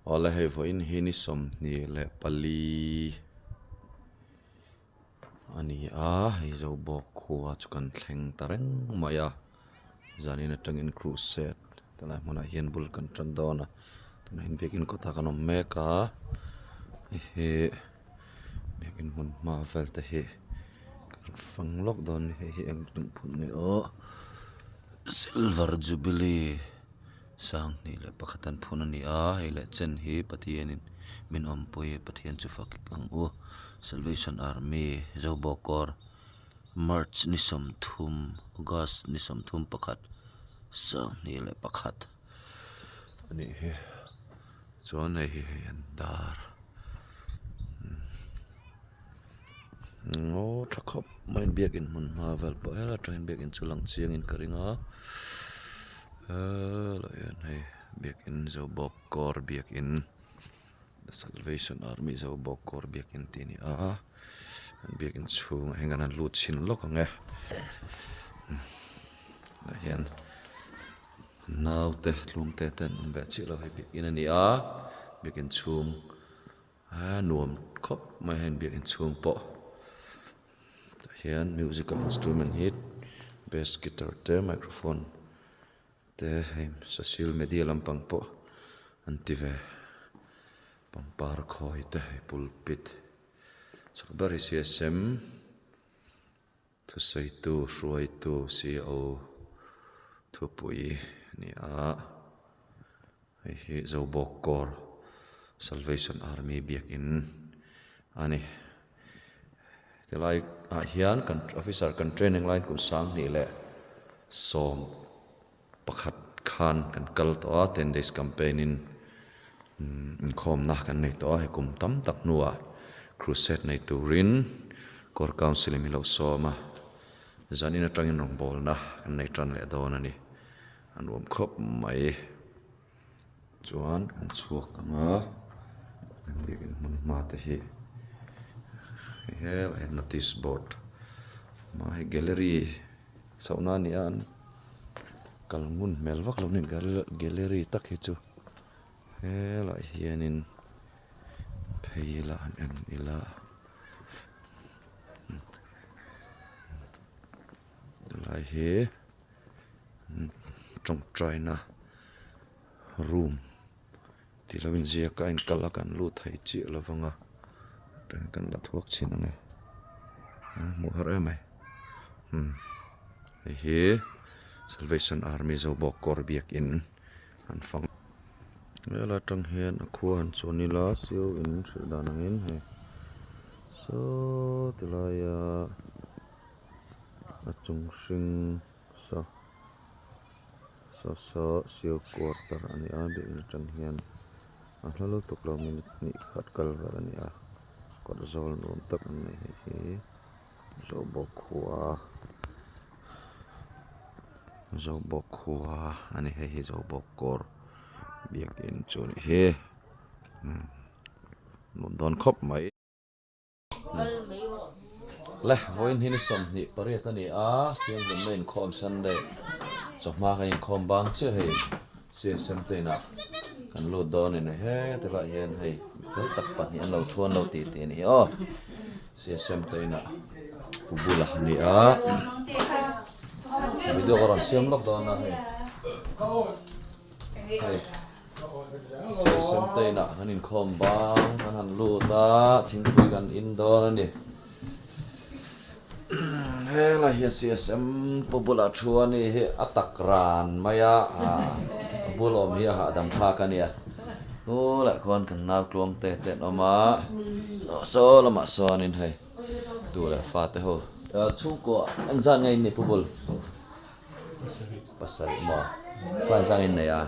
Ole hei voin hini som ni le pali ani hei Zobawk Corps chukan thleng tareng maya zanin atangin crusade tala hmuna hian bul kan tran dawna tuna hin biakin kotha kan awm mek a he biakin hmun hmavel te hi kan fanglok dawn hi ang tum phun ni o silver jubilee sang ni le pakhatan phun ani a hei le chen hi Pathian in min ompui Pathian chu fakik ang u Salvation Army Zobawk Corps March ni som thum August ni som thum pakhat sang ni le pakhat ani he chuan hei hi an dar ngo thakop main biakin hmun hmavel pa ela train biakin chulang chiang in karinga lo yan hei biakin Zobawk Corps biakin the Salvation Army Zobawk Corps biakin tini a an biakin chung hengan an lut chin lok ange la hian naute Tluangtea ten be chi lo hei biakin ani a biakin chung nuam khop mai hen biakin chung po hian musical instrument hit bass guitar te microphone te hei social media lampang po antive pampar khoi te pulpit chakbari CSM thusaitu hruaitu CO thupui ni a hei Zobawk Corps Salvation Army biakin ani tilai hian kan officer kan training line kun sang ni le som pakhat khan kan kal to a 10 days campaign in inkhawm na kan nei to a he kum tam tak nuwa crusade nei turin Corps Council mi lo soma zanin atangin Rawngbawlna kan nei tran le dawn ani an rom khop mai chuan an chuak anga biakin hmun hma te hi hel notice board ma he gallery sauna ni an kalmun melwak lo ni gallery tak hi chu hela hianin pheila an ila lai he trong traina room tilawin zia ka in kalakan lu thai chi lawanga kan la thuak chin ange mu har mai he Salvation Army Zobawk Corps biakin an fang ela tang hian a khuan chonila siu in thridanangin he so tilaya a chung hring sa siu quarter ani a biakin tang hian a hlalo tuklo minute ni khat kal ver ani a kod zol rom tak an nei hi Zobawk Corps ani hei Zobawk Corps biakin chuni he nom don khop mai le voin hini som ni pariat ani a tiang den main khom Sunday chokma kan khom bang che hei CSM te na kan lo don in he te la hian hei fel tak pan hi an lo thuan lo ti ni o CSM te na pubula ni a video koran siam lok don na hei CSM te na hanin khom bang han lu ta thingpui kan in don ani he la hi CSM pubula thuan ni he atakran maya bulom hi ha dam kha ka nia la kon kan naw Tluangtea te oma so lama so anin hai tu la fa te ho chu ko ang zan ngai ni pubul pasal ma fa zan in ya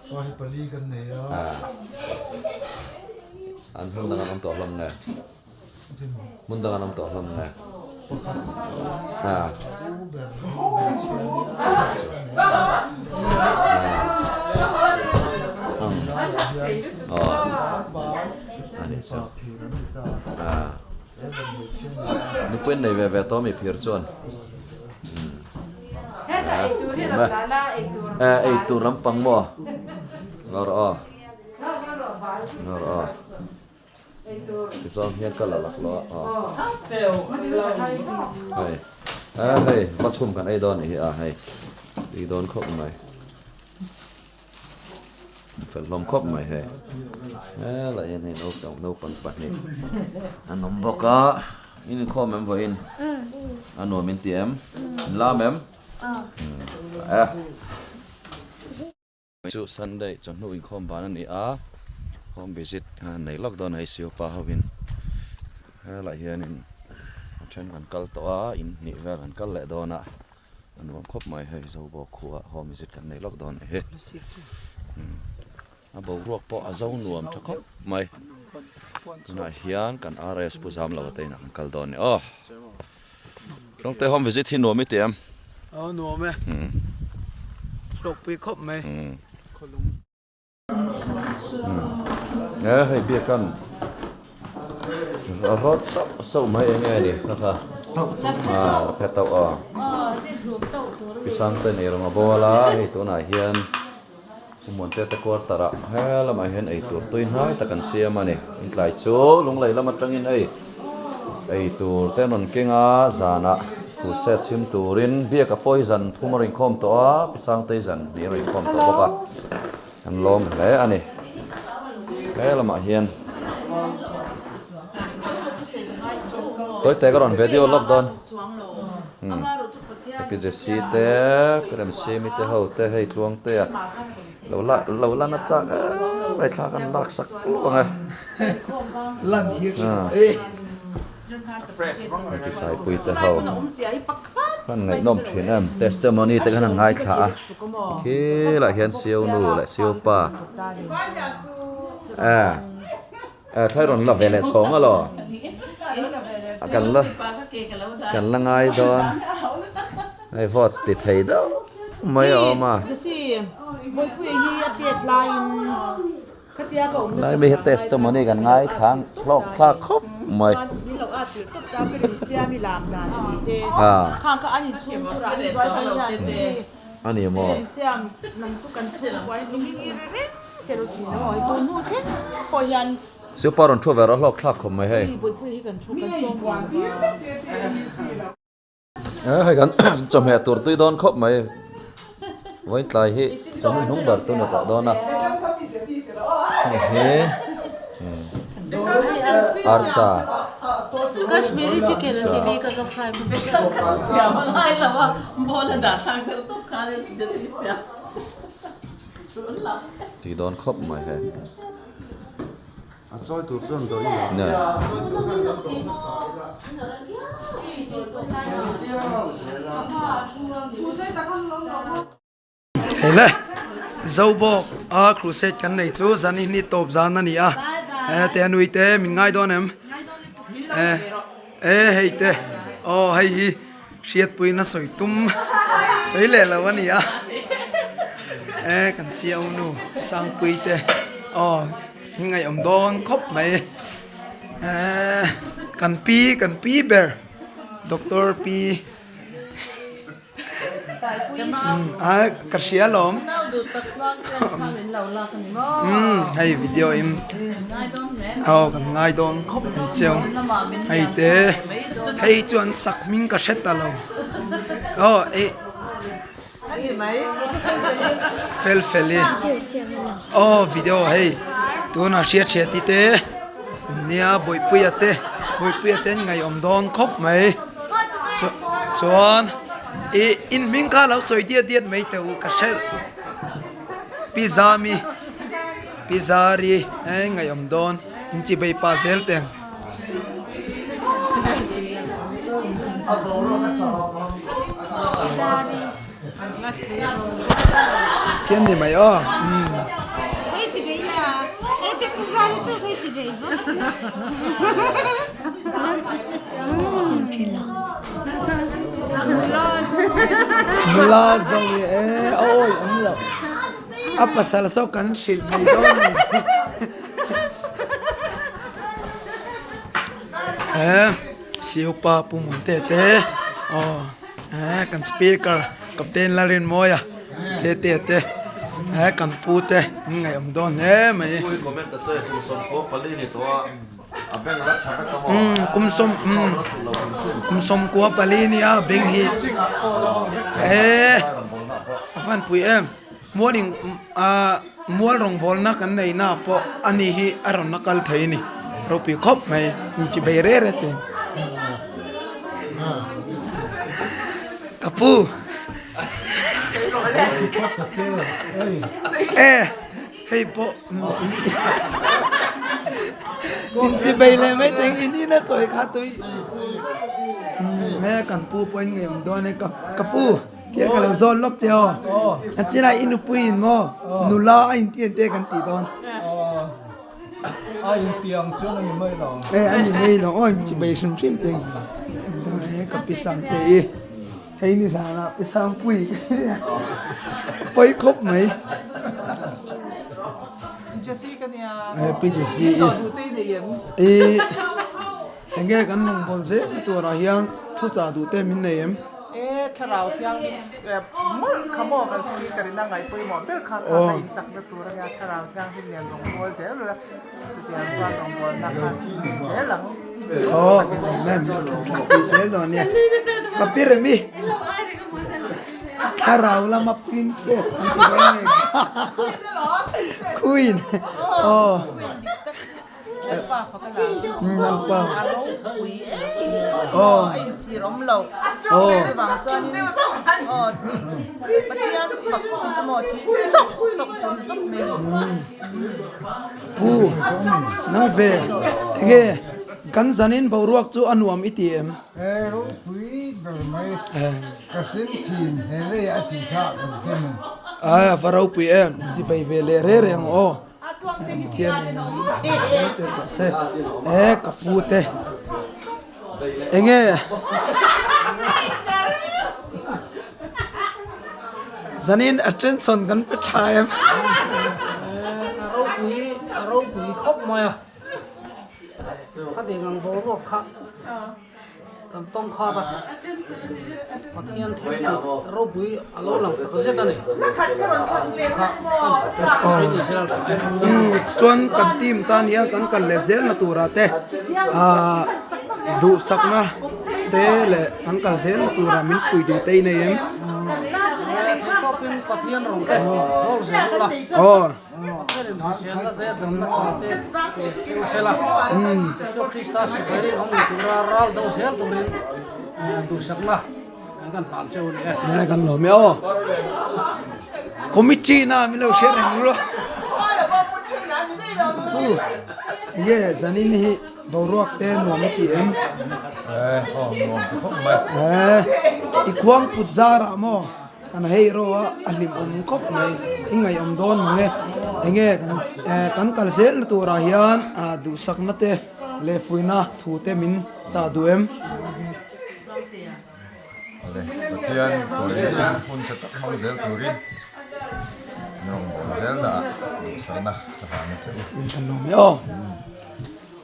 fa hi pali kan ne ya an hung dengan am to lam ne mun dengan am to lam ne ani so ni puen nei ve to mi phir chuan ei tur lampang mo ngor o rồi thì sao hiện cái là lạc lo hay hay bắt chum cái ấy đòn này hay đi đòn khóc mày phải lom khóc mày hay lại hiện này nấu còn bật này anh nóng bọc á in khom em với in anh nồi miên tiệm làm em Su Sunday chọn nuôi inkhawm bán này home visit này lockdown hay siêu pa havin lại hiện in trên gần cal toa in nị ra gần cal lệ đó nè anh muốn khóc mày hay Zobawk Corps home visit gần này lockdown này hết bầu ruột po dâu nuông cho khóc mày này hiện gần RS pu zam lawa tay nè cal đó này trong tay home visit thì nuông mấy tiệm nuông mấy lộc bị khóc mày hay Biaka rót sâu mấy nghe đi ha phép tàu cái sáng tên này Rawngbawlna thì tối nay hiện muốn tết qua tara hay là mà hiện ấy tuổi nói ta cần xem mà này lại chỗ lúc này là mặt trăng in ấy tuổi tên mình kinh á già nè cụ sẽ Chhimtu rin Biaka poison thu mà inkhawm to cái sáng tây dần bị inkhawm to bọc anh lom lẽ anh này cái là mà hiện tôi thấy cái đoạn video lockdown cái gì xí té cái làm xí mi té hậu té hay Tluangtea lâu là nó chắc vậy là cái đặc sắc luôn à lần hiệt cái sai bụi té hậu cái ngày nôm chuyện em testimony tới cái ngai thả khi lại hiện siêu nụ lại siêu pa thay rồi là về lại sống à lo cần là ngai đó ai vót thì thấy đâu mấy ông mà lại bị testimony gần ngai tháng lọc khá khóc mày anh em mà siêu pa rồi thua về đó lọc khá khóc mày hay hay gần cho mẹ tuổi tôi đón khóc mày với lại hi cho mình không bật tôi là tạo đón à he arsa Kashmiri chicken thì bị cái fry của cái xẻo lại là mà bola đã sang được tốt khá là rất xẻo thì đón khóc mày hay soi tụt rừng tới nè thế này Zobawk crusade cái này chú dân in top dân này te nuôi te mình ngay đó em hay te hay siết bụi nó soi tum soi lẹ là vậy cần siêu nu sang bụi te ngày ông đón khóc mày cần pi bear doctor pi cắt xia lom hay video em cần ngay đón khóc mày chiều hay thế hay chọn sắc mình cắt hết tao fel video hay tôi nói share tí thế nia bồi pui ate ngày ông đón khóc mày chọn in mình cả lão soi điệt mấy tàu cả sel pizza ri ngày ông đón in chỉ bay puzzle thế kiên đi mày Mual rồi ôi ông lộc apa salah so kan shit này đó siêu pa Capt.Muantea kan speaker Captain la rin mo ya te kan pu te ngai om don he mai Kui comment ta che kum som ko pali ni to abeng la chha ka mo kum som ko pali ni a beng hi afan pui em morning mual Rawngbawlna kan nei na po ani hi aron nakal thei ni ropi khop mai chi bai re te kapu hey po chi bai le mai teng ini na choi kha tui me kan pu po ngem do ne kapu kia kalau zon lok cheo achira inu puin mo nula ain tien te kan ti don ai piang chu ni mai lo ani mai lo oi chi bai sim sim te ka pisang te thấy như sao là pisang pui poi khop mai Jessica nia. Pi Jessica. Zo du te de yem. Nghe kan Rawngbawlse tu ra hian thu cha du te min nei em Tharau thiang mun khamo kan sui karina ngai poi mo bel kha kha in chak na tur ya tharau thiang hin len Rawngbawlna ze lo tu tiang chuan Rawngbawlna kha ze lang men ze do ne kapir mi Tharau la ma princess queen Nampa. Anh xì rống lẩu. Vàng cho nên Pathian bạc cho một tí sọc trong tóc mình. Pu, nang về. Nghe, kan zanin bawruak chu anuam itiem. ro pui do mai ka tin thin hele ya ti kha tin Farau pui em, chi bai ve le re reng o. Thiên se kapute nghe zanin attention kan pe thaim aro pui khop mai kha de gang bo ro kha kan tong kha ba Pathian thei aro pui alo lang ta se ta ni chuan kan tim tan ya kan le zel na tura te du sakna te le kan kal zel na tura min fui du te nei em ko pin Pathian rong te ro se la se la te dam na te se la so Krista se beri hom tura ral do sel turin du sakna kan pan cheu ni kan lo me o committee na mi lo share reng ro ye zanin hi bawruak te nuam ti em ikwang putzara mo kan hei ro alim khop mai ingai don mange enge kan kal sel na tura hian du sakna te le fuina thu te min cha du em Pathian Hmun chatak mang zel turin Rawngbawlna zel da sana sana che kan lo me o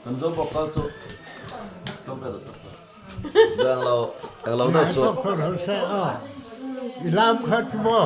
kan Zobawk Corps to ka dang lo da chu lam khat mo